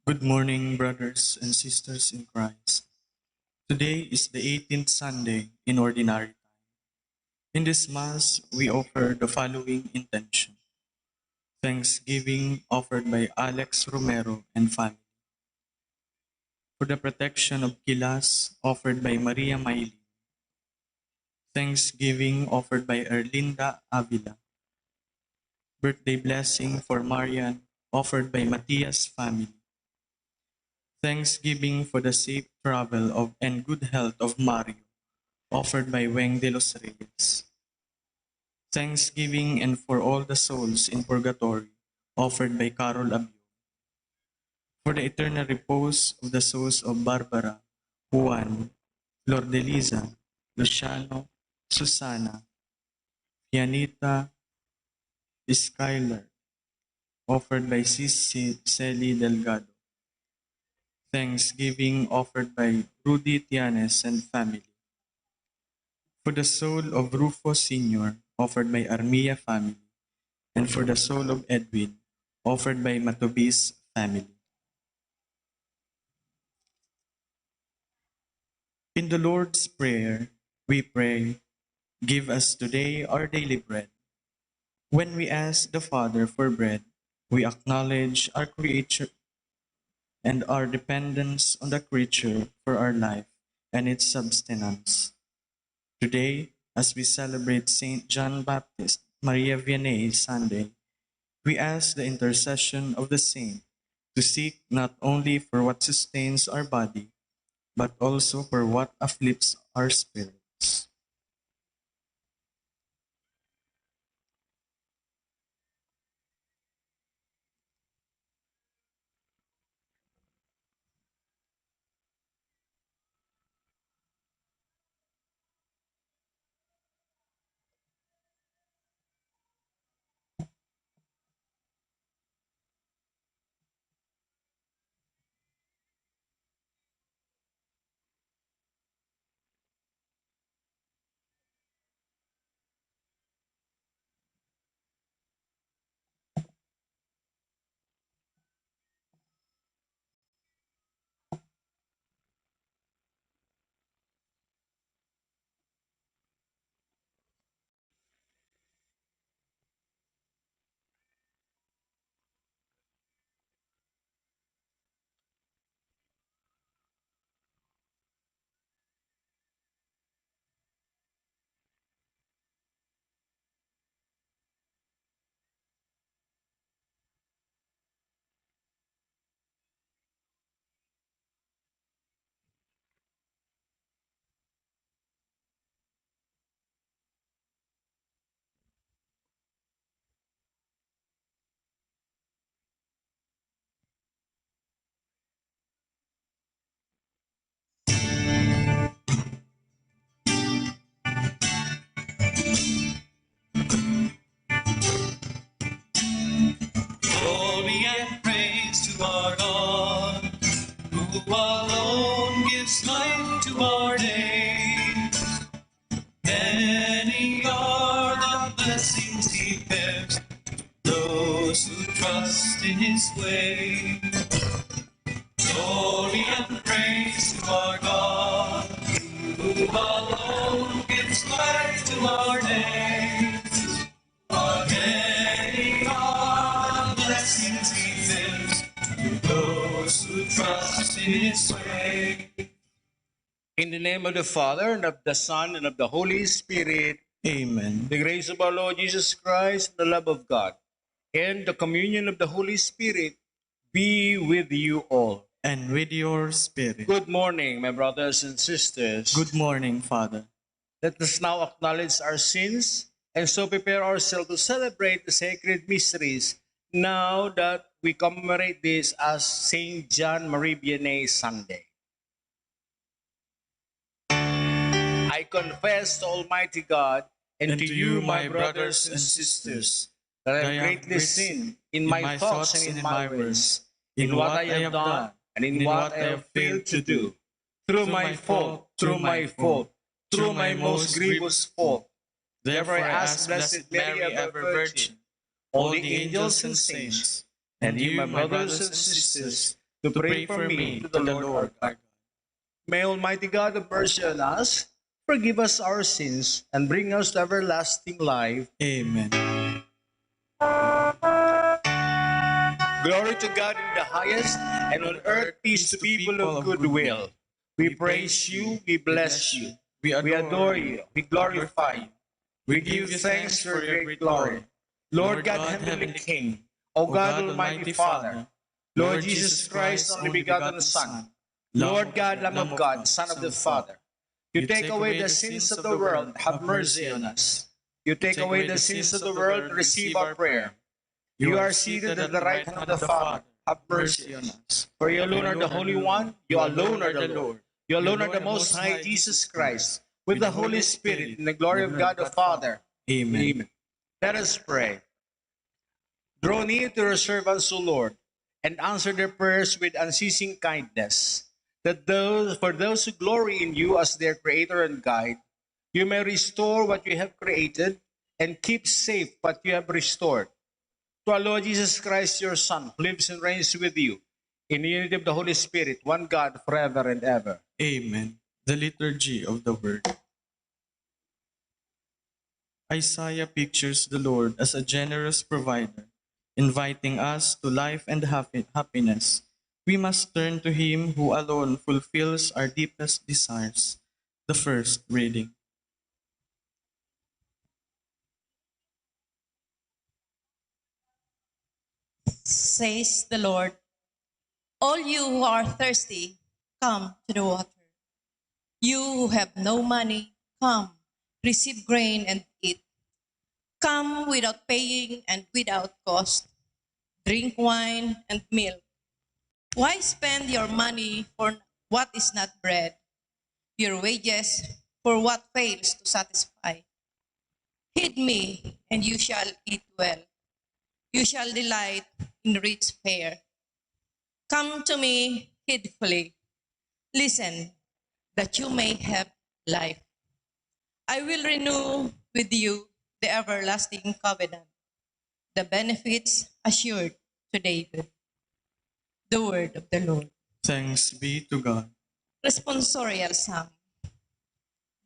Good morning, brothers and sisters in Christ. Today is the 18th Sunday in Ordinary Time. In this Mass, we offer the following intention. Thanksgiving offered by Alex Romero and family. For the protection of Gilas offered by Maria Maili. Thanksgiving offered by Erlinda Avila. Birthday blessing for Marian offered by Matias family. Thanksgiving for the safe travel of and good health of Mario, offered by Weng de los Reyes. Thanksgiving and for all the souls in purgatory, offered by Carol Abio. For the eternal repose of the souls of Barbara, Juan, Lordelisa, Luciano, Susana, Pianita, Skyler, offered by Celi Delgado. Thanksgiving offered by Rudy Tianes and family. For the soul of Rufo Sr., offered by Armia family. And for the soul of Edwin, offered by Matubis family. In the Lord's Prayer, we pray, give us today our daily bread. When we ask the Father for bread, we acknowledge our creature and our dependence on the creature for our life and its sustenance. Today, as we celebrate Saint John Baptist Maria Vianney Sunday, we ask the intercession of the saint to seek not only for what sustains our body, but also for what afflicts our spirits. Glory and praise to our God, who alone gives life to our days. Many are the blessings He bears, those who trust in His way. Glory and praise to our God, who alone gives life to our days. Many are the blessings He gives to those who trust in His way. In the name of the Father, and of the Son, and of the Holy Spirit, Amen. the grace of our Lord Jesus Christ, the love of God, and the communion of the Holy Spirit be with you all. And with your spirit. Good morning, my brothers and sisters. Good morning, Father. Let us now acknowledge our sins and so prepare ourselves to celebrate the sacred mysteries now that we commemorate this as Saint John Marie Vianney Sunday. I confess to Almighty God and to you, my brothers and sisters, that I have greatly sinned in my thoughts and in my words, in what I have done and in what I have failed to do, through my fault, through my most grievous fault. Therefore I ask Blessed Mary, ever Virgin, all the angels and saints, and you, my brothers and sisters, to pray for me to the Lord our God. May Almighty God have mercy on us, forgive us our sins, and bring us to everlasting life. Amen. Glory to God in the highest, and on earth peace to people of good will. We praise you, we bless you, we adore you, we glorify you. We give you thanks for your great glory. Lord God, Heavenly King, O God, Almighty Father, Lord Jesus Christ, only begotten Son, Lord God, Lamb of God, Son of the Father, you take away the sins of the world, have mercy on us. You take away the sins of the world, receive our prayer. You are seated at the right hand of the Father, have mercy on us. For you alone are the Holy One, you alone are the Lord. You alone are the Most High Jesus Christ, with the Holy Spirit, in the glory of God the Father. Amen. Let us pray. Draw near to your servants, O Lord, and answer their prayers with unceasing kindness, that for those who glory in you as their Creator and Guide, you may restore what you have created and keep safe what you have restored. To our Lord Jesus Christ, your Son, who lives and reigns with you, in the unity of the Holy Spirit, one God, forever and ever. Amen. The liturgy of the word. Isaiah pictures the Lord as a generous provider, inviting us to life and happiness. We must turn to Him who alone fulfills our deepest desires. The first reading. Says the Lord, all you who are thirsty, come to the water. You who have no money, come, receive grain and eat. Come without paying and without cost. Drink wine and milk. Why spend your money for what is not bread, your wages for what fails to satisfy? Heed me, and you shall eat well. You shall delight in rich fare. Come to me heedfully. Listen, that you may have life. I will renew with you the everlasting covenant, the benefits assured to David. The word of the Lord. Thanks be to God. Responsorial Psalm.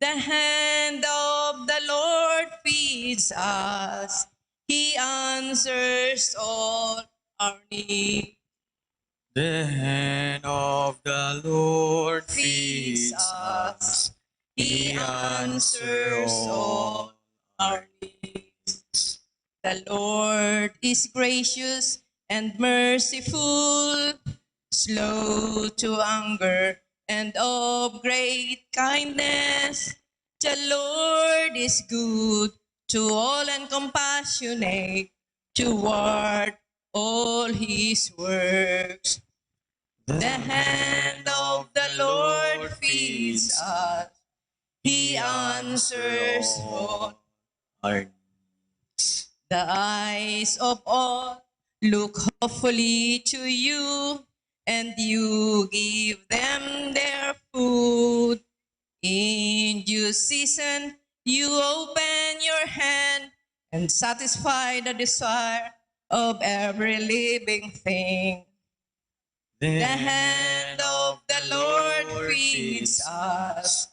The hand of the Lord feeds us. He answers all our needs. The hand of the Lord feeds us. He answers all our needs. The Lord is gracious and merciful, slow to anger and of great kindness. The Lord is good to all and compassionate toward all his works. The hand of the Lord feeds us. He answers all our the eyes of all look hopefully to you, and you give them their food. In due season, you open your hand and satisfy the desire of every living thing. The hand of the Lord feeds us.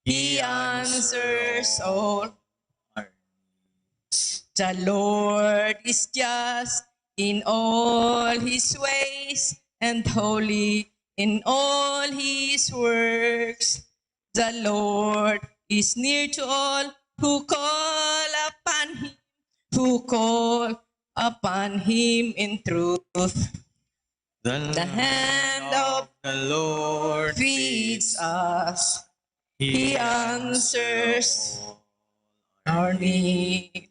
He answers all. The Lord is just in all his ways and holy in all his works. The Lord is near to all who call upon him in truth. The hand of the Lord feeds us. He answers our needs.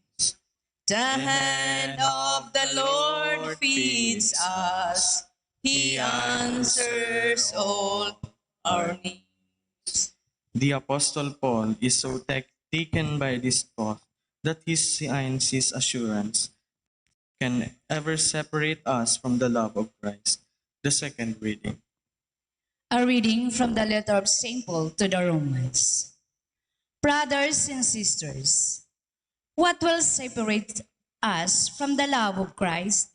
The hand of the Lord feeds us. He answers all our needs. The Apostle Paul is so taken by this thought that he signs his assurance can ever separate us from the love of Christ. The second reading. A reading from the letter of St. Paul to the Romans. Brothers and sisters, what will separate us from the love of Christ?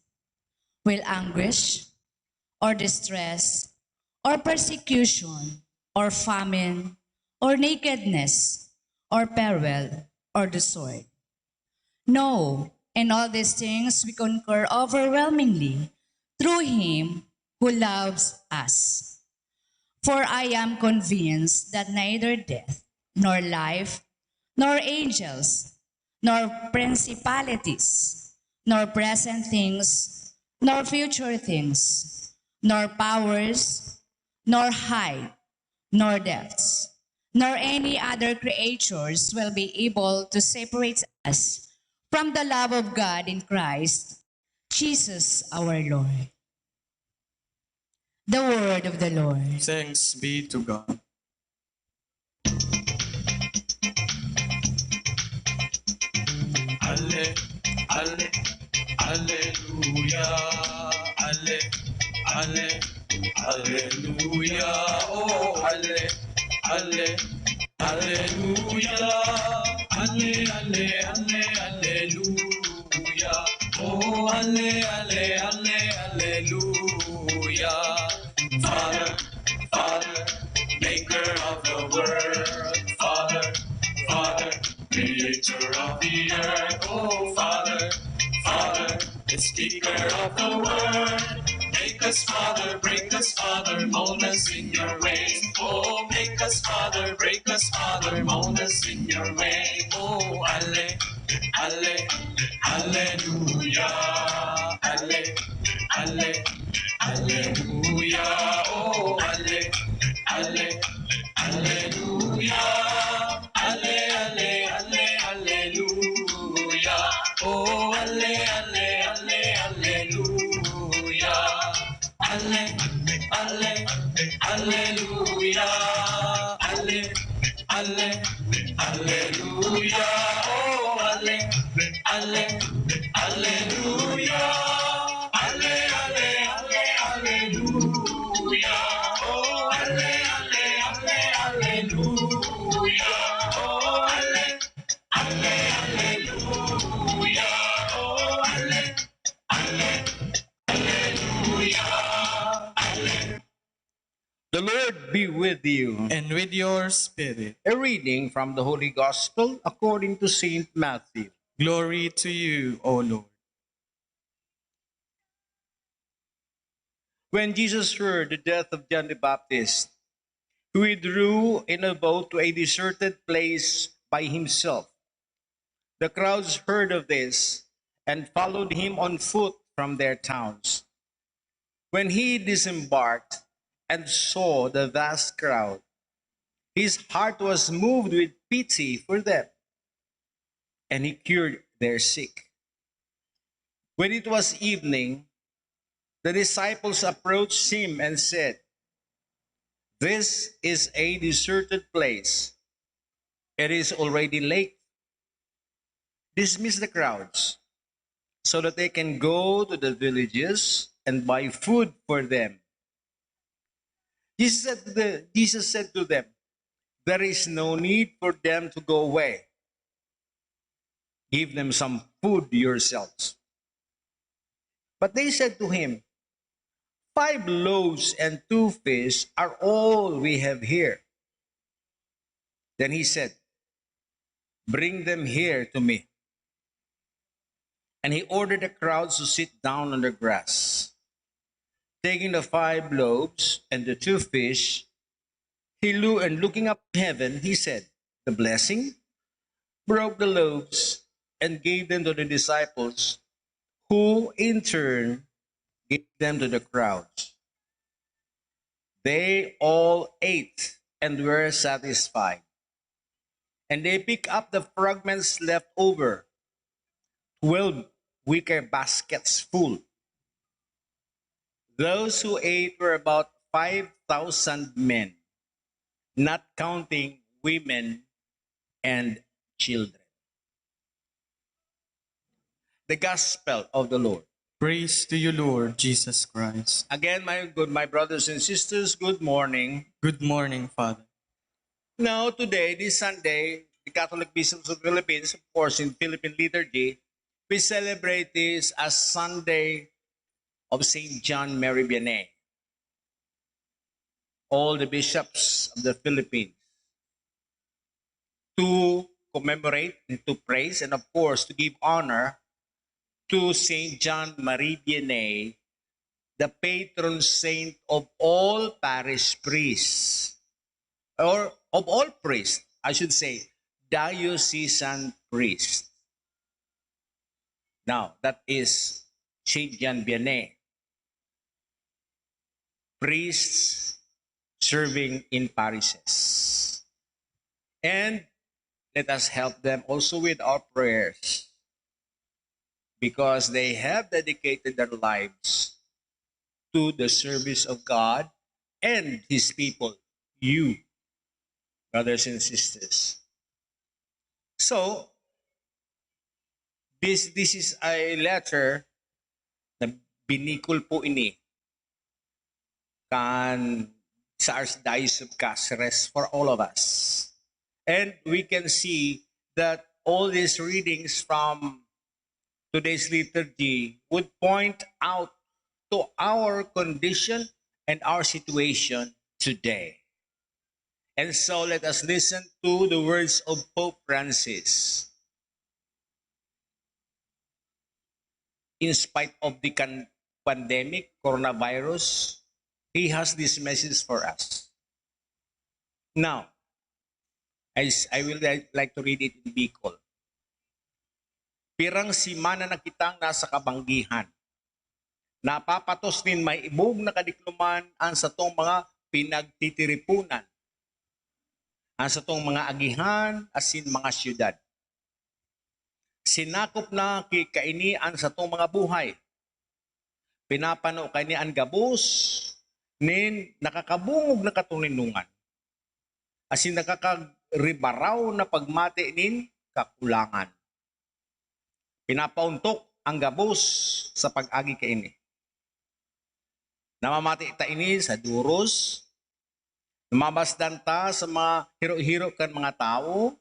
Will anguish, or distress, or persecution, or famine, or nakedness, or peril, or the sword. No, in all these things we conquer overwhelmingly through him who loves us. For I am convinced that neither death, nor life, nor angels, nor principalities, nor present things, nor future things, nor powers, nor height, nor depths, nor any other creatures will be able to separate us from the love of God in Christ, Jesus our Lord. The word of the Lord. Thanks be to God. Alle, alle, Alleluia. Alle, alle, Alleluia. Oh, alle, alle, Alleluia. Alle, alle, alle, Alleluia. Oh, alle, alle, alle, Alleluia. Father, Father, maker of the world. Father, Father, creator of the earth. Oh, Father, Father, the speaker of the word. Make us, Father, break us, Father, mold us in your ways. Oh, make us, Father, break us, Father, mold us in your way. Oh, alle, alle, Alleluia. Alle, alle, Alleluia. Oh, alle, alle, Alleluia. Alle, alle, alle, Alleluia. Oh, alle, alle, alle, Alleluia. Alle, alle, Alleluia. Alle, alle, Alleluia. Oh, alle, alle, Alleluia. Alle, alle, alle, Alleluia. Oh, alle, alle, alle, Alleluia. Oh, alle, alle, Alleluia. Oh, alle, alle, Alleluia. The Lord be with you. And with your spirit. A reading from the Holy Gospel according to Saint Matthew. Glory to you, O Lord. When Jesus heard the death of John the Baptist, he withdrew in a boat to a deserted place by himself. The crowds heard of this and followed him on foot from their towns. When he disembarked and saw the vast crowd, his heart was moved with pity for them, and he cured their sick. When it was evening, the disciples approached him and said, "This is a deserted place. It is already late. Dismiss the crowds so that they can go to the villages and buy food for them." Jesus said to them, "There is no need for them to go away. Give them some food yourselves." But they said to him, "5 loaves and 2 fish are all we have here." Then he said, "Bring them here to me." And he ordered the crowds to sit down on the grass. Taking the 5 loaves and the 2 fish, looking up to heaven, he said the blessing, broke the loaves, and gave them to the disciples, who in turn gave them to the crowds. They all ate and were satisfied. And they picked up the fragments left over, 12 wicker baskets full. Those who ate were about 5,000 men, not counting women and children. The Gospel of the Lord. Praise to you, Lord Jesus Christ. Again, my brothers and sisters, good morning. Good morning, Father. Now, today, this Sunday, the Catholic Bishops of the Philippines, of course, in Philippine liturgy, we celebrate this as Sunday of Saint John Mary Vianney. all the bishops of the Philippines to commemorate and to praise and of course to give honor to Saint John Marie Vianney, the patron saint of all parish priests, or of all priests, I should say, diocesan priests. Now, that is Saint John Vianney, priests serving in parishes. And let us help them also with our prayers because they have dedicated their lives to the service of God and His people, you, brothers and sisters. So, this is a letter na binikol po ini kan sa Archdiocese of Cáceres for all of us. And we can see that all these readings from today's liturgy would point out to our condition and our situation today. And so let us listen to the words of Pope Francis. In spite of the pandemic, coronavirus, he has this message for us. Now, I will like to read it in Bicol. Pirang simana na kitang nasa kabanggihan. Napapatos nin may ibog na kadikluman ang sa tong mga pinagtitiripunan. Ang sa tong mga agihan asin mga syudad. Sinakop na kaini ang sa tong mga buhay. Pinapano kani ang gabos nin nakakabungog na katuninungan. Asin nakakagribaraw na pagmati nin kakulangan. Pinapauntok ang gabos sa pag-agi kaini. Namamati ta ini sa duros, namamasdan ta sa mga hiro-hiro kan mga tao,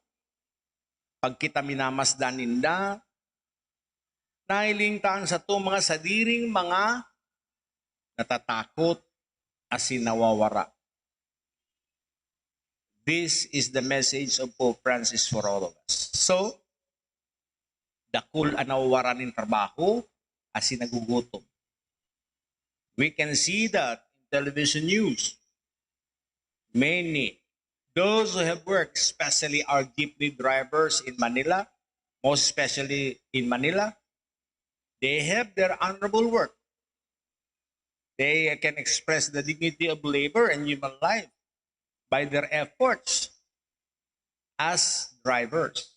pag kita minamasdan ninda, nailingtaan sa to mga sadiring mga natatakot asin nawawara. This is the message of Pope Francis for all of us. So, dakul ang nawawara ng trabaho asin nagugutom. We can see that in television news. Many, those who have worked, especially our jeepney drivers in Manila, most especially in Manila, they have their honorable work. They can express the dignity of labor and human life by their efforts as drivers.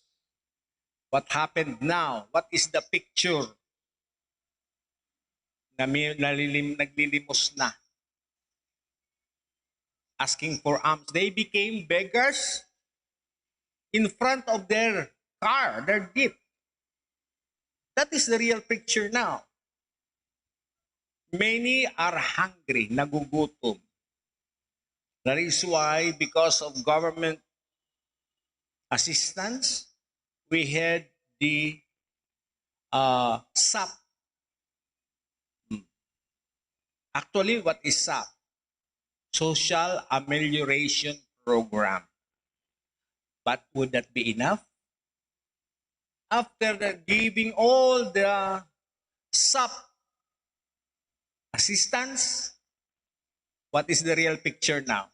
What happened now? What is the picture? Naglilimos na. Asking for alms. They became beggars in front of their car, their jeep. That is the real picture now. Many are hungry, nagugutom. That is why, because of government assistance, we had the SAP. Actually, what is SAP? Social Amelioration Program. But would that be enough? After giving all the SAP assistance, what is the real picture now?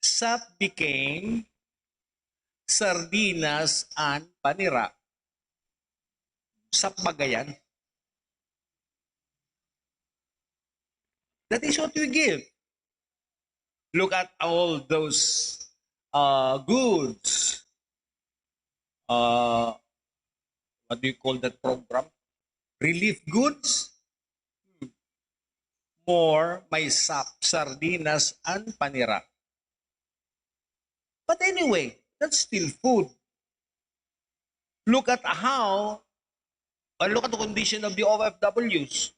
SAP became sardinas and panira. SAP bagayan. That is what we give. Look at all those goods. What do you call that program? Relief goods. More may SAP, sardinas, and panira. But anyway, that's still food. Look at look at the condition of the OFWs.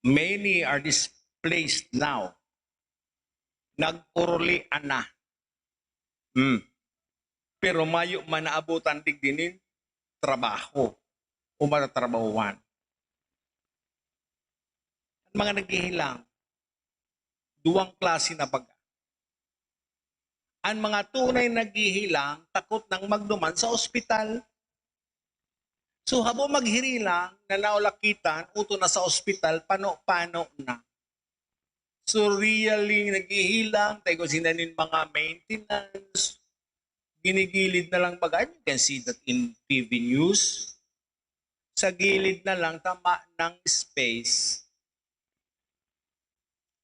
Many are displaced now. Nag-urulian na. Pero mayo man naabutan digdinin trabaho o matatrabahuan. Mga naghihilang. duwang klase na baga. Ang mga tunay naghihilang, takot nang magduman sa ospital. So habang maghirilang, na naulakitan, uto na sa ospital, pano-pano na. So really naghihilang, tayo sinanin mga maintenance, ginigilid na lang baga. You can see that in TV news. Sa gilid na lang, tama ng space.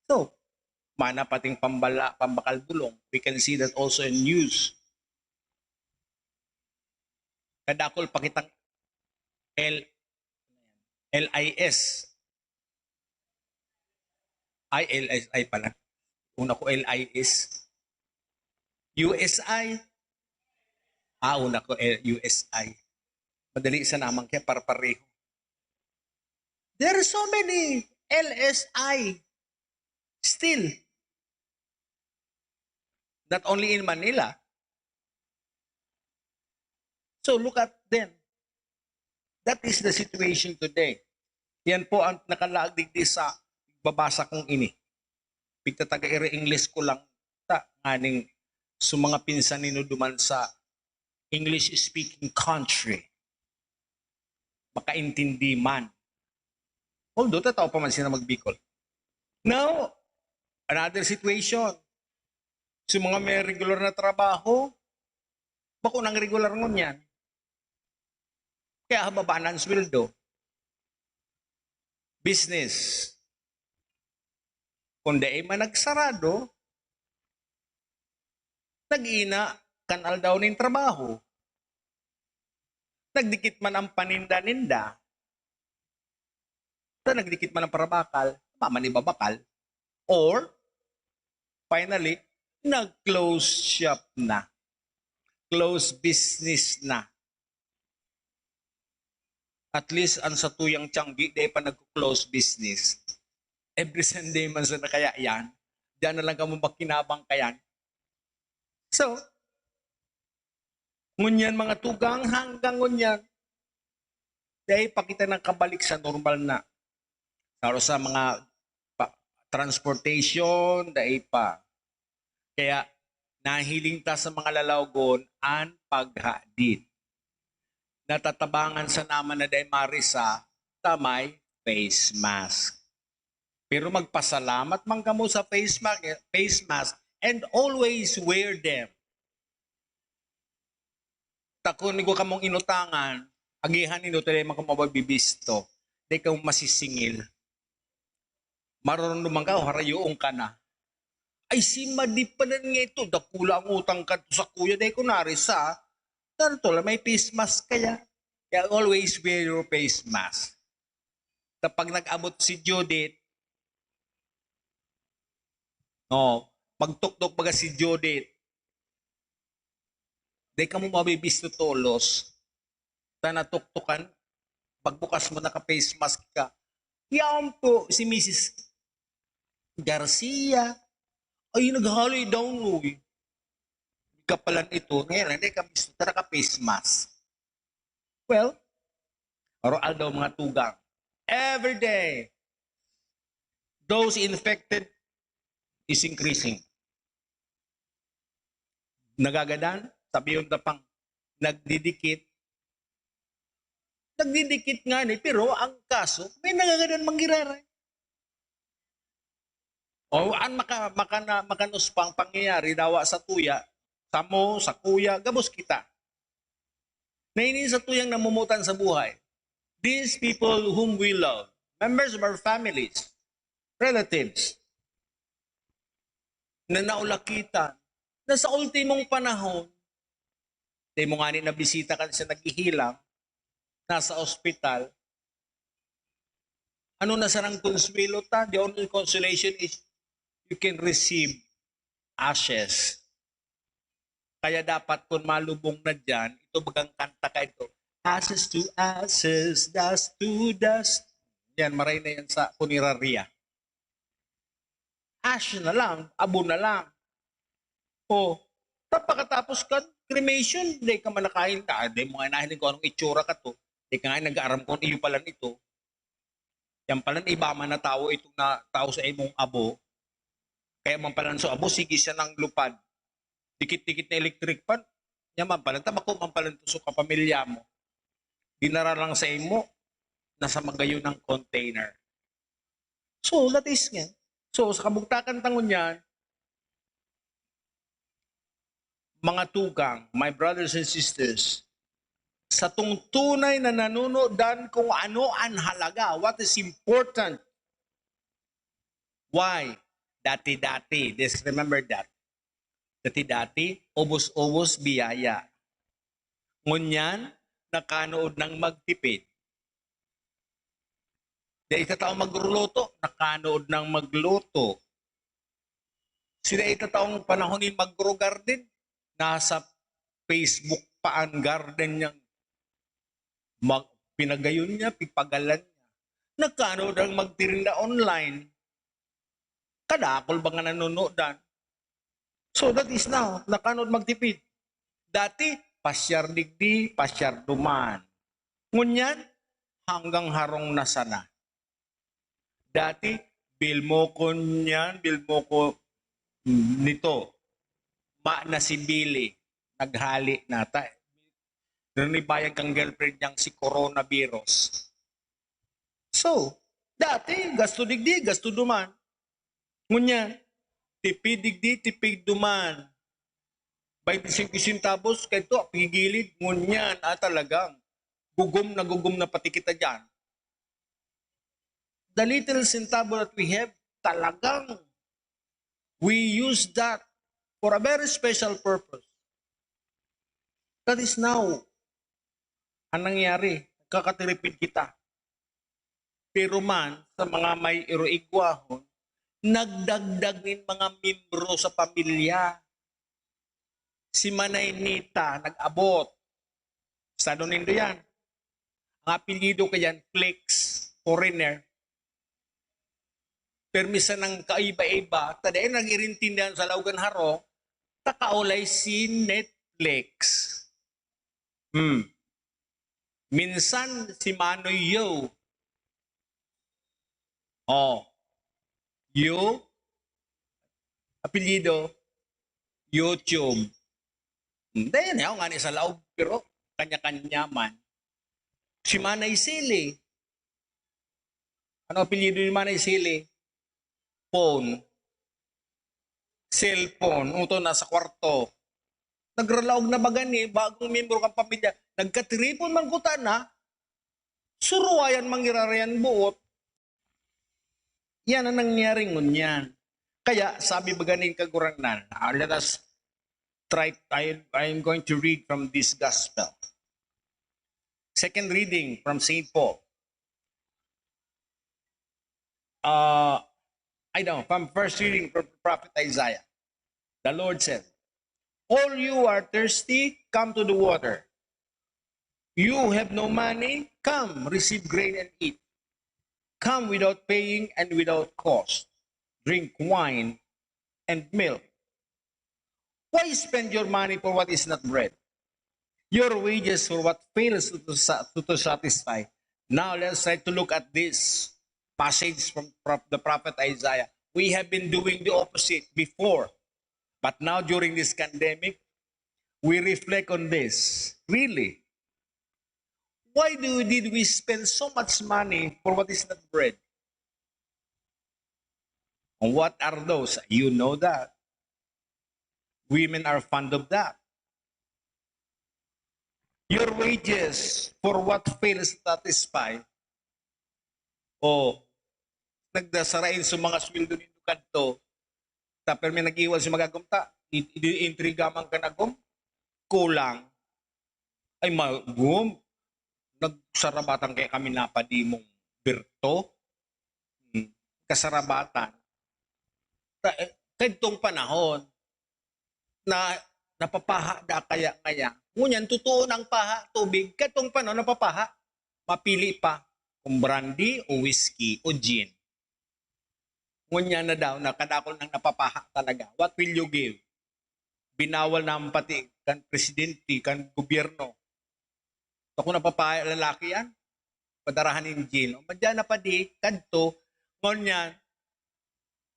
So, mana pating pambakal bulong. We can see that also in news. Kadakol pakitang LIS. LIS pala. Una ko LIS. USI. Una ko USI. Madali sa naman kaya para-pareho. There are so many LSI still. Not only in Manila. So look at them. That is the situation today. Yan po ang nakalaagdigdi sa babasa kong ini. Pigtataga English ko lang ta nganing sa mga pinsan nino duman sa English-speaking country. Makaintindi man. Although, tataw pa man sila magbikol. Now, another situation. Sa mga may regular na trabaho, bako nang regular ngon yan. Kaya hababaan ang sweldo. Business. Kung di man nagsarado, nag-ina, kanal daw ng trabaho. Nagdikit man ang paninda-ninda. Nagdikit man ang parabakal, maman ibabakal. Or, finally, nag-close shop na. Close business na. At least, ang sa tuyang tiyanggi, di pa nag-close business. Every Sunday man sa na kaya yan. Diyan na lang ka mo makinabang kayan. So, ngunyan mga tugang hanggang ngunyan. Dahil pakita ng kabalik sa normal na. Pero sa mga transportation, dahil pa. Kaya, nahiling ta sa mga lalawgon ang paghadid. Natatabangan sa naman na dahil marisa, tamay face mask. Pero magpasalamat man kamo sa face mask and always wear them. Takon ko kamong inutangan, agihan nino tayo makababibisto, di ka masisingil. Maroon naman ka, harayoong ka na. Ay, si madipanan nga ito, dakula ang utang ka sa kuya, di ko narisa. Tartola, may face mask kaya. Kaya always wear your face mask. Kapag nag-abot si Judith, magtuktok baga si Judith, di ka mo mabibisto tolos, tanatuktukan, pagbukas mo naka-face mask ka, yan po si Mrs. Jarcia, ay naghaloy daw nuy. Kapalan ito, ngayon, hindi ka bisto, naka-face mask. Well, aral daw mga tugang. Every day, those infected is increasing. Nagagadan, sabi yung tapang nagdidikit. Nagdidikit nga ni, pero ang kaso, may nagagadan manggiraray. O ang makanos pang pangyayari dawa sa tuya, samo, sa kuya, gabos kita. Nainin sa tuyang namumutan sa buhay. These people whom we love, members of our families, relatives, na naulakitan, na sa ultimong panahon, tayo mo nga na bisita ka sa naghihilang, nasa ospital, ano na sarang consuelo ta? The only consolation is you can receive ashes. Kaya dapat kung malubong na dyan, ito bagang kanta ka ito, ashes to ashes, dust to dust. Yan, maray na yan sa puniraria. Ash na lang, abo na lang. O, pagkatapos ka, cremation, hindi ka manakain ka. Hindi mo nga nahiling ko anong itsura ka to. Hindi ka nga nag-aaram ko iyo pala nito. Yan pala iba man na tao, itong na tao sa imong abo. Kaya man pala so abo, sige siya ng lupad. Dikit-dikit na electric pan. Yaman pala, tabako man pala so kapamilya mo. Dinara lang sa imo, nasa magayon ng container. So, that is nga. So, sa kabugtakan tangon yan, mga tugang, my brothers and sisters, sa tungtunay na nanunodan kung ano ang halaga, what is important. Why? Dati-dati, just remember that. Dati-dati, ubos-ubos biyaya. Ngunyan, nakanood ng magtipid. Dahil tao magluluto, nakanood ng magluto. Sila itataong panahonin mag-grow garden, nasa Facebook pa ang garden niyang pinagayon niya, pipagalan niya. Nakanood ang magtirinda online. Kadakol ba nga nanonodan? So that is now, nakanood magtipid. Dati, pasyar digdi, pasyar duman. Ngunyan, hanggang harong na sana. Dati, bil mo ko niyan, bil mo ko nito. Ma na si Billy, naghali nata. Nanibayag kang girlfriend niyang si coronavirus. So, dati, gasto digdi, gasto duman. Ngunyan, tipid digdi, tipid duman. 25 centavos, kaya ito, pigilid, ngunyan, talagang, gugum na pati kita dyan. The little centavo that we have, talagang, we use that for a very special purpose. That is now, ang nangyari, kakatiripid kita. Pero man, sa mga may iroigwahon, nagdagdag din mga membro sa pamilya. Si Manay Nita, nag-abot. Sa doon nindo yan. Ang apelido ka yan, Flex, foreigner. Permisa ng kaiba-iba, tadayin nag-irintindihan sa Laugan Haro, takaulay si Netflix. Minsan si Manoy Yo. Yo, apelido, YouTube. Hindi, ako nga ni sa laog, pero kanya-kanya man. Si Manay Sili. Ano apelido ni Manay Sili? Phone. Cellphone. Ito nasa kwarto. Nagralaog na ba gani? Bagong membro kang pamilya. Nagkatiripon man kuta na. Suruayan mangirarayan buot. Yan ang nangyaring ngunyan. Kaya sabi ba ganing kagurangnan, let us try, I'm going to read from this gospel. Second reading from St. Paul. From first reading from Prophet Isaiah. The Lord said, all you are thirsty, come to the water. You have no money, come, receive grain and eat. Come without paying and without cost. Drink wine and milk. Why spend your money for what is not bread? Your wages for what fails to satisfy. Now let's try to look at this passage from the prophet Isaiah. We have been doing the opposite before. But now during this pandemic, we reflect on this. Really? Why did we spend so much money for what is not bread? And what are those? You know that. Women are fond of that. Your wages for what fails to satisfy. Nagdasarain sa mga sweldo nito kadto. Tapos may nag-iwan si magagumta. Intrigaman ka na gum. Kulang. Ay magum. Nagsarabatan kaya kami napadimong birto. Kasarabatan. Kadtong panahon na napapaha da kaya. Ngunyan, totoo ng paha, tubig. Kadtong panahon napapaha. Mapili pa kung brandy o whiskey o gin. Ngunyan na daw, nakadakol ng napapaha talaga. What will you give? Binawal naman pati kan presidente, kan gobyerno. Kung napapaya lalaki yan, padarahan ng gin. Madyan na pa di, kadto, ngunyan,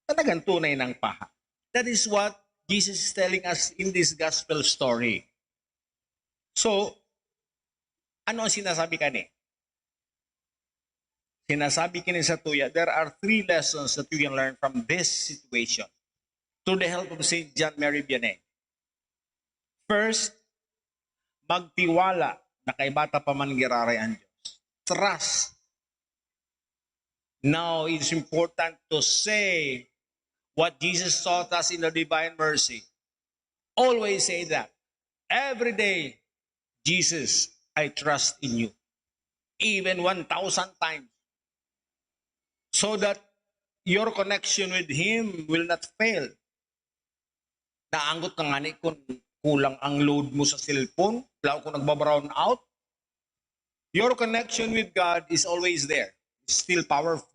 talagang tunay ng paha. That is what Jesus is telling us in this gospel story. So, ano ang sinasabi kani? Sinasabi kini sa tuya, there are 3 lessons that we can learn from this situation through the help of St. John Mary Vianney. First, magtiwala na kay bata pa man giraray ang Diyos. Trust. Now, it's important to say what Jesus taught us in the divine mercy. Always say that. Every day, Jesus, I trust in you. Even 1,000 times. So that your connection with Him will not fail. Naanggot ka nga ni kung kulang ang load mo sa cellphone, lalo kung nagbabrown out. Your connection with God is always there. It's still powerful.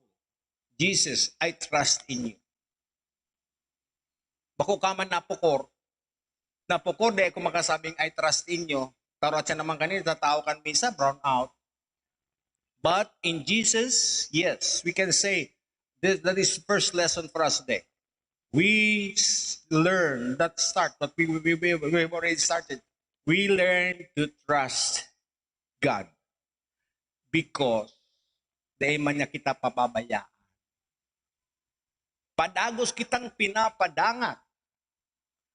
Jesus, I trust in you. Bako ka man napukor di ako makasabing I trust in you, taro at siya naman kanina, tatao kan misa, brown out. But in Jesus, yes, we can say, that is first lesson for us today. We learn that start, but we've already started. We learn to trust God because dahil man niya kita pababayaan. Padagos kitang pinapadangat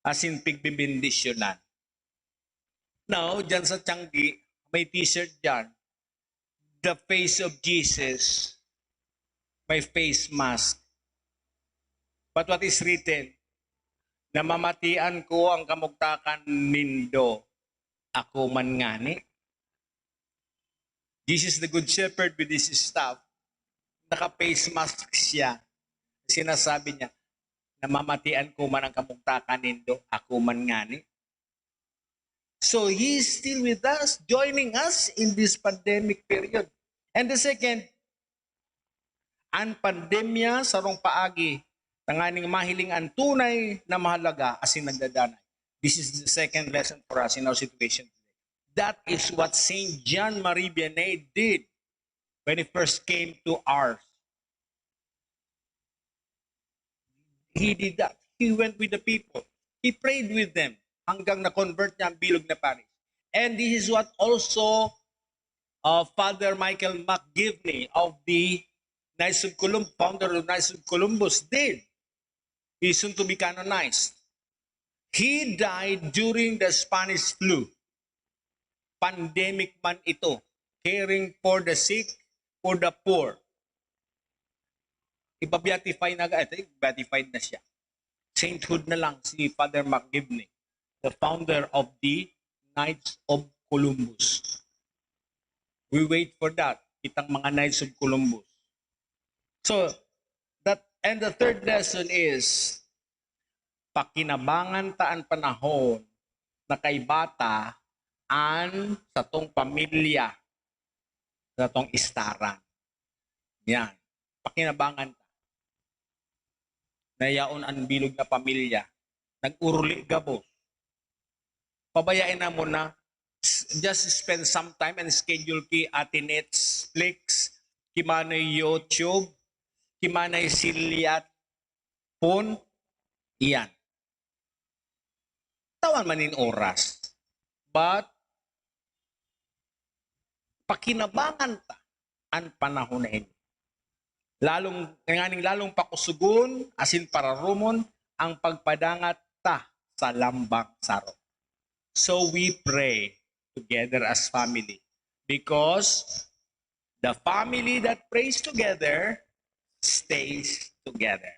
as in pigbibindisyonan. Now, dyan sa Tianggi, may t-shirt dyan. The face of Jesus, may face mask. But what is written? Namamatian ko ang kamugtakan nindo, ako man ngani. Jesus the Good Shepherd with his staff, naka-face mask siya. Sinasabi niya, namamatian ko man ang kamugtakan nindo, ako man ngani. So He is still with us, joining us in this pandemic period. And the second, ang pandemya sa rong paagi, tanganing mahiling ang tunay na mahalaga asin nagdadanay. This is the second lesson for us in our situation today. That is what St. John Marie Vianney did when he first came to ours. He did that. He went with the people. He prayed with them hanggang na-convert niya ang bilog na parish. And this is what also Father Michael McGivney of the Knights of Columbus, founder of Knights of Columbus, did. He is soon to be canonized. He died during the Spanish flu. Pandemic man ito. Caring for the sick, for the poor. Ipa-beatify na beatified na siya. Sainthood na lang si Father McGivney, the founder of the Knights of Columbus. We wait for that, kitang mga Knights of Columbus. So, and the third lesson is, pakinabangan taan panahon na kay bata an sa tong pamilya, sa tong istaran. Yan. Pakinabangan ta. Nayaon ang bilog na pamilya. Nag-uruli gabos. Pabayain na mo na. Just spend some time and schedule ki ati Netflix, kimanay YouTube, kimanay siliat, phone, iyan. Tawan manin oras. But, pakinabangan ta ang panahon na ini. Lalong pakusugon, asin pararumon, ang pagpadangat ta sa lambang saro. So we pray together as family. Because the family that prays together stays together.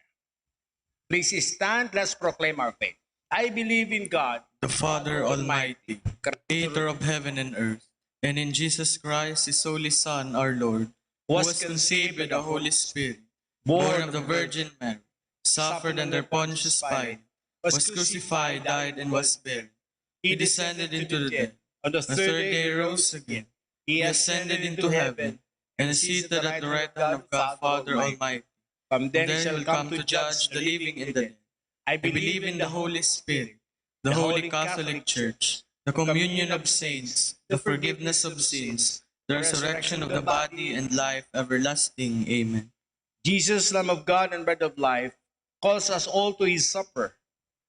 Please stand, let's proclaim our faith. I believe in God, the Father Almighty, creator of heaven and earth, and in Jesus Christ, His only Son, our Lord, who was conceived with the Holy Spirit, born of the Virgin Mary, suffered under Pontius Pilate, was crucified, died, and was buried. He descended into the dead. On the third day rose again. He ascended into heaven, and is seated at the right hand of God, Father Almighty. From then He shall come to judge the living and the dead. I believe in the Holy Spirit, the Holy Catholic Church, the communion of saints, the forgiveness of sins, the resurrection of the body, and life everlasting. Amen. Jesus, Lamb of God and Bread of life, calls us all to His supper.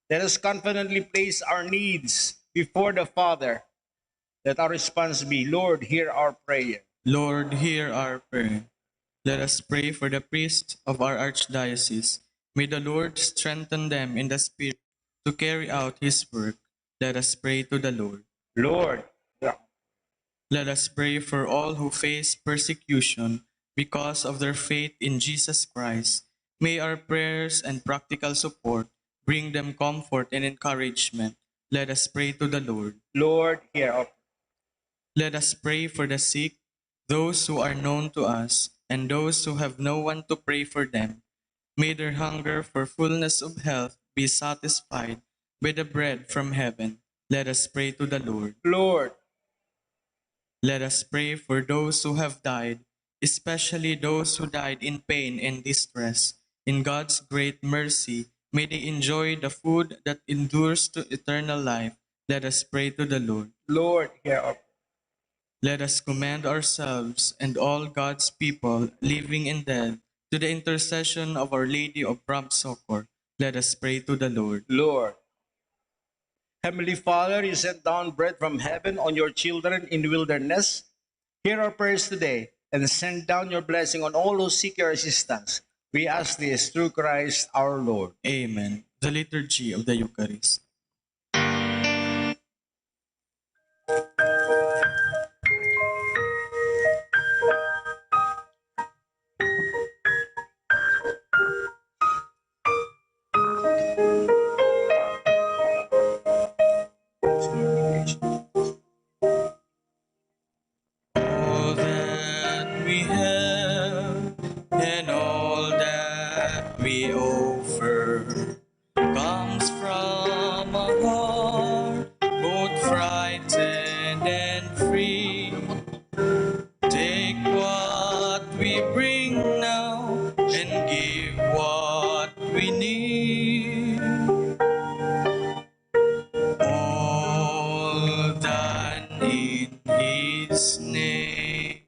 Let us confidently place our needs before the Father. Let our response be, Lord, hear our prayer. Lord, hear our prayer. Let us pray for the priests of our archdiocese. May the Lord strengthen them in the spirit to carry out his work. Let us pray to the Lord. Lord, hear. Let us pray for all who face persecution because of their faith in Jesus Christ. May our prayers and practical support bring them comfort and encouragement. Let us pray to the Lord. Lord, hear our prayer. Let us pray for the sick, those who are known to us, and those who have no one to pray for them. May their hunger for fullness of health be satisfied by the bread from heaven. Let us pray to the Lord. Lord, Let us pray for those who have died, especially those who died in pain and distress. In God's great mercy, may they enjoy the food that endures to eternal life. Let us pray to the Lord. Lord, hear our prayer. Let us commend ourselves and all God's people, living and dead, to the intercession of Our Lady of Prompt Succor. Let us pray to the Lord. Lord. Heavenly Father, you sent down bread from heaven on your children in the wilderness. Hear our prayers today and send down your blessing on all who seek your assistance. We ask this through Christ our Lord. Amen. The Liturgy of the Eucharist. All that we have and all that we offer comes from a heart both frightened and free. Take what we bring now and give what we need. All done in His name.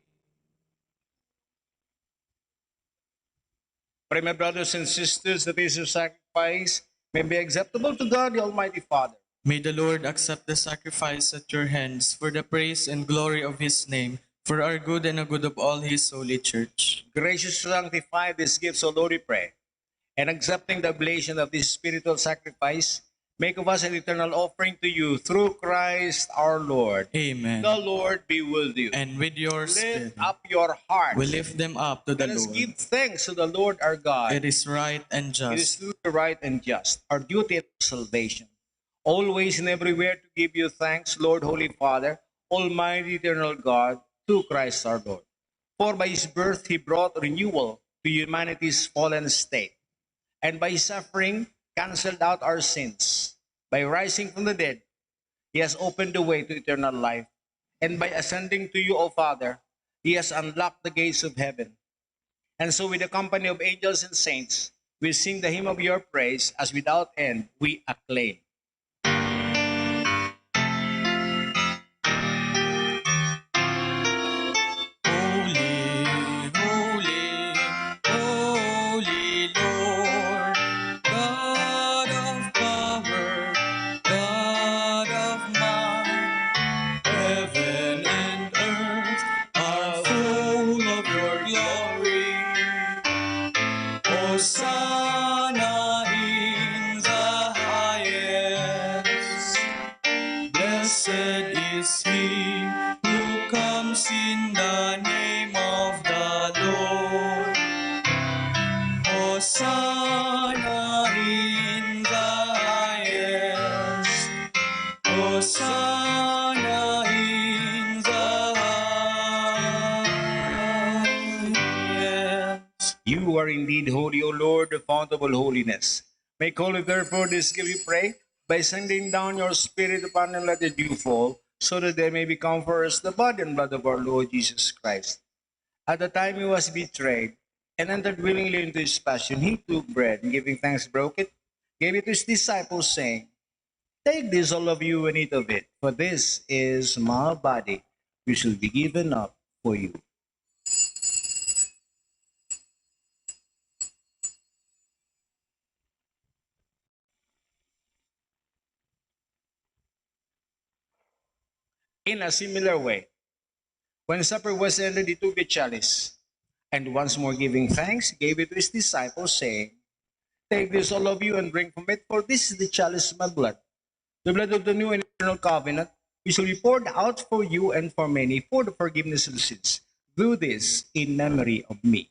Pray, my brothers and sisters, that this sacrifice may be acceptable to God, the Almighty Father. May the Lord accept the sacrifice at your hands for the praise and glory of His name, for our good and the good of all His holy church. Graciously sanctify these gifts, O Lord, we pray. And accepting the oblation of this spiritual sacrifice, make of us an eternal offering to you through Christ our Lord. Amen. The Lord be with you. And with your Lift spirit, up your hearts. we lift them up to the Let us Lord. give thanks to the Lord our God. It is right and It is just. truly right and just, our duty and salvation. Always and everywhere to give you thanks, Lord, Holy Father, Almighty, eternal God, through Christ our Lord. For by his birth he brought renewal to humanity's fallen state, and by his suffering cancelled out our sins. By rising from the dead, he has opened the way to eternal life, and by ascending to you, O Father, he has unlocked the gates of heaven. And so, with the company of angels and saints, we sing the hymn of your praise as without end we acclaim. Holy, holy, holy Lord, God of power, God of might, heaven and earth are full of your glory. Hosanna in the highest. Blessed is he who comes in the name of the Lord. Hosanna in the highest. Hosanna in the highest. You are indeed holy, O Lord, the fount of all holiness. Make holy, therefore, this gift, we pray, by sending down your Spirit upon them, let the dew fall, so that they may become for us the body and blood of our Lord Jesus Christ. At the time he was betrayed and entered willingly into his passion, he took bread and giving thanks broke it, gave it to his disciples, saying, Take this, all of you, and eat of it, for this is my body, which will be given up for you. In a similar way, when supper was ended, he took the chalice, and once more giving thanks, gave it to his disciples, saying, "Take this, all of you, and drink from it, for this is the chalice of my blood, the blood of the new and eternal covenant, which will be poured out for you and for many for the forgiveness of sins. Do this in memory of me."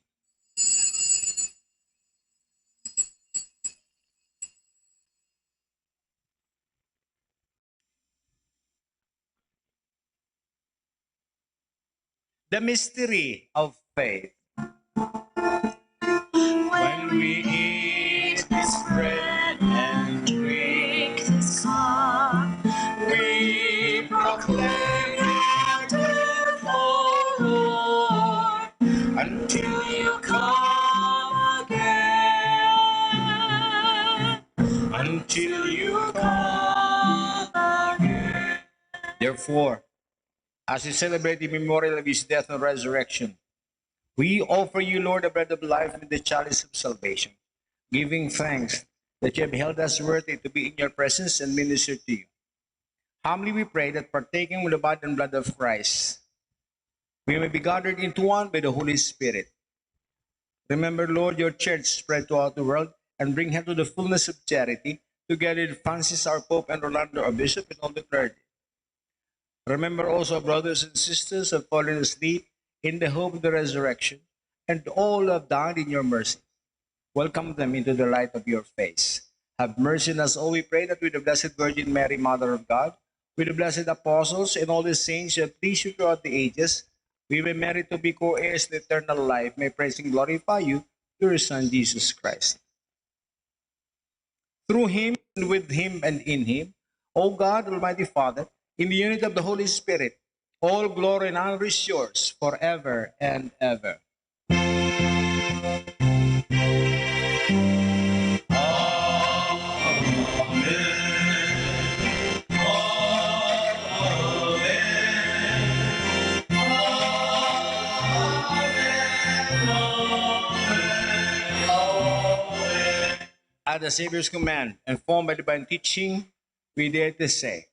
The mystery of faith. When we eat this bread and drink this cup, we proclaim your death, O Lord, until you come again. Until you come again. Therefore, as we celebrate the memorial of his death and resurrection, we offer you, Lord, the bread of life and the chalice of salvation, giving thanks that you have held us worthy to be in your presence and minister to you. Humbly we pray that partaking with the body and blood of Christ, we may be gathered into one by the Holy Spirit. Remember, Lord, your church spread throughout the world and bring her to the fullness of charity, together with Francis, our Pope, and Rolando, our Bishop, and all the clergy. Remember also brothers and sisters who have fallen asleep in the hope of the resurrection, and all who have died in your mercy. Welcome them into the light of your face. Have mercy on us all, we pray, that with the Blessed Virgin Mary, Mother of God, with the blessed apostles and all the saints who have pleased you throughout the ages, we may merit to be co-heirs to eternal life. May praise and glorify you through your Son, Jesus Christ. Through him, and with him, and in him, O God, Almighty Father, in the unity of the Holy Spirit, all glory and honor is yours forever and ever. At the Savior's command, informed by divine teaching, we dare to say,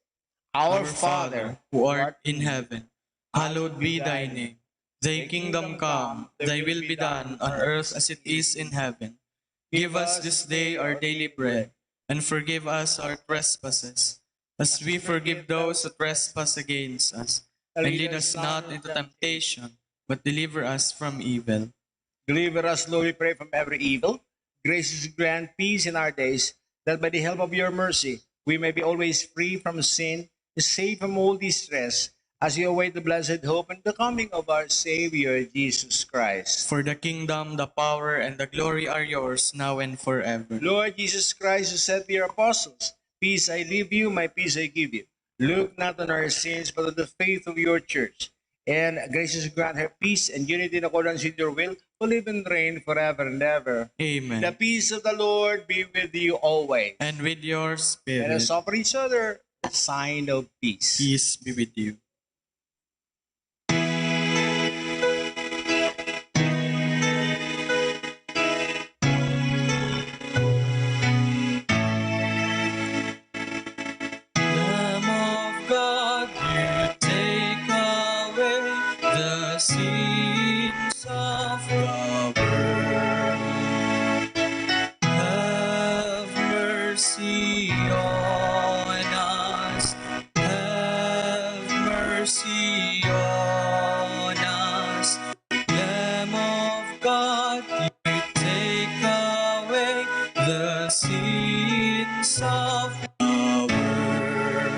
Our Father, who art in heaven, hallowed be thy name. Thy kingdom come, thy will be done on earth as it is in heaven. Give us this day our daily bread, and forgive us our trespasses, as we forgive those who trespass against us. And lead us not into temptation, but deliver us from evil. Deliver us, Lord, we pray, from every evil. Gracious grant peace in our days, that by the help of your mercy, we may be always free from sin, safe from all distress, as we await the blessed hope and the coming of our Savior, Jesus Christ. For the kingdom, the power, and the glory are yours, now and forever. Lord Jesus Christ, who said to your apostles, Peace I leave you, my peace I give you. Look not on our sins, but on the faith of your church. And graciously grant her peace and unity in accordance with your will, to live and reign forever and ever. Amen. The peace of the Lord be with you always. And with your spirit. Let us offer each other the sign of peace. Peace be with you. Lamb of God, you take away the sins of the world. Have mercy on us. Have mercy on us. Lamb of God, you take away the sins of the world.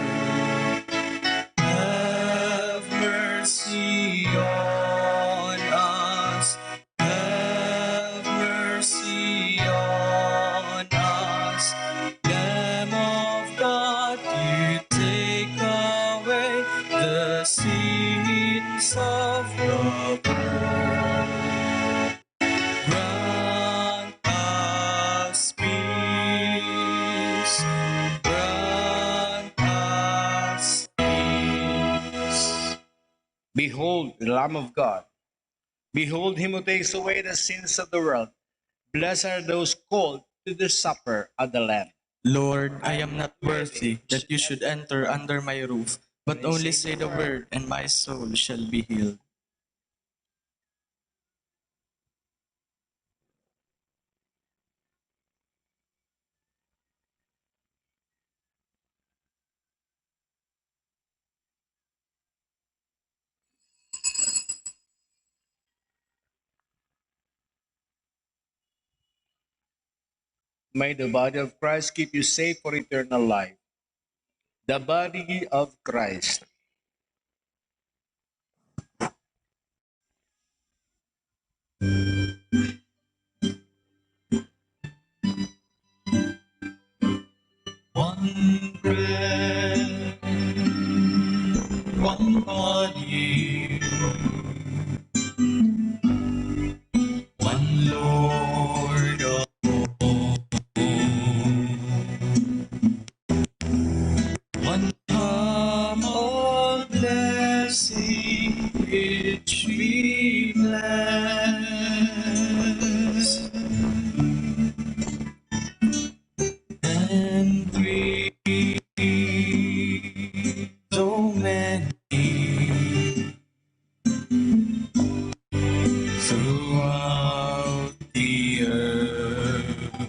Have mercy on us. Have mercy on us. Lamb of God, you take away the sins of the world. Grant us peace. Grant us peace. Behold the Lamb of God. Behold him who takes away the sins of the world. Blessed are those called to the supper of the Lamb. Lord, I am not worthy that you should enter under my roof, But only say the word, and my soul shall be healed. May the body of Christ keep you safe for eternal life. The body of Christ. One bread, one body, one Lord of all, one cup of blessing which we bless, and three, so many throughout the earth.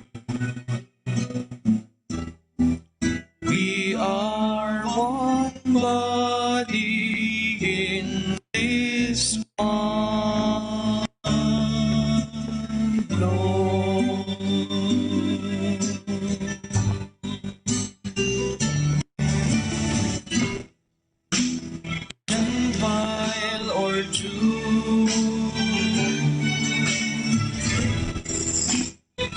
We are one body in this one Lord. Gentile or Jew,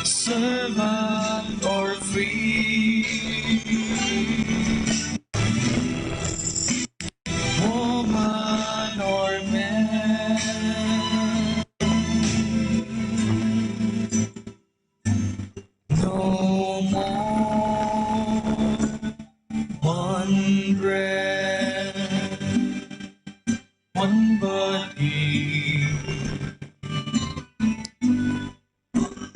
servant or free, woman or man, no more. One bread, one body,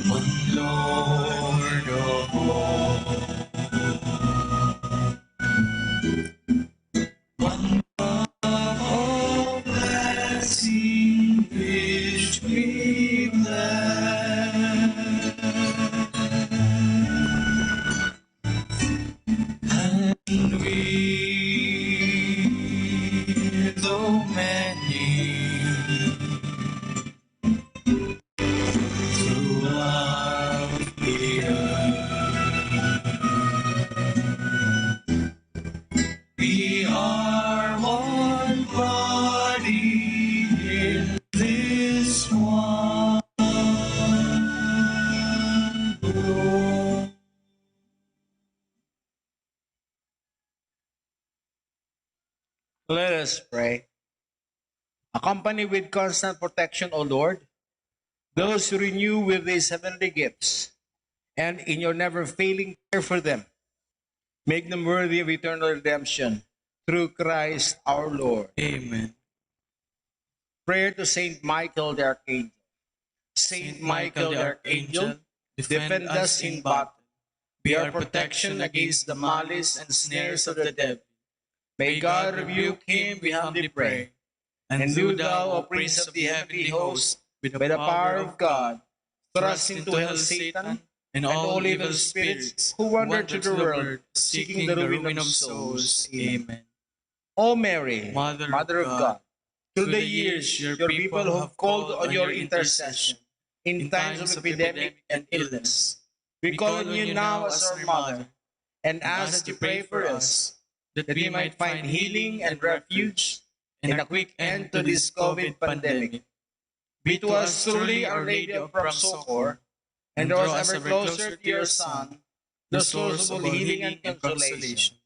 one Lord of all, one cup of blessing which we bless, and we, though many, throughout the earth, we are one body in this one Lord. Let us pray. Accompany with constant protection, O Lord, those who renew with these heavenly gifts, and in your never failing care for them, make them worthy of eternal redemption through Christ our Lord. Amen. Prayer to Saint Michael the Archangel. Saint Michael the Archangel, defend us in battle. Be our protection against the malice and snares of the devil. May God rebuke him, we humbly pray. And do thou, O Prince of the heavenly host, by the power of God, thrust into hell Satan and all evil spirits who wander through the world, seeking the ruin of souls. Amen. O Mary, Mother of God, through the years your people who have called on your intercession in times of epidemic and illness, we call on you now as our Mother, and ask that you pray for us, that we might find healing and refuge and a quick end to this COVID pandemic. Be to us truly Our Lady of Prompt Succor, and draw us ever closer to your Son, the source of all healing and consolation.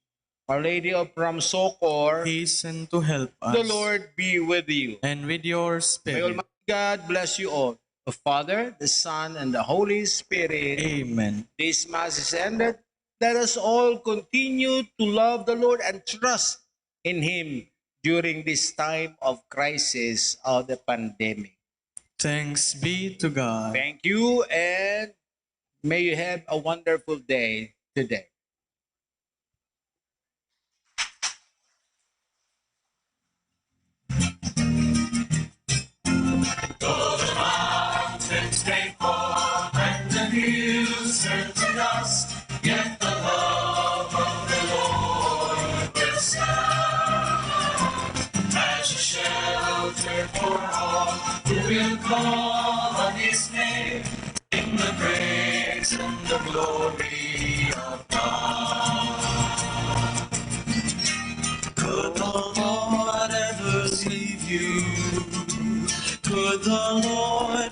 Our Lady of Prompt Succor, Hasten to help us. the Lord be with you. And with your May spirit. Almighty God bless you all. The Father, the Son, and the Holy Spirit. Amen. This Mass is ended. Let us all continue to love the Lord and trust in Him during this time of crisis of the pandemic. Thanks be to God. Thank you, and may you have a wonderful day today. call on His name, sing the praise and the glory of God. Could the Lord ever leave you? Could the Lord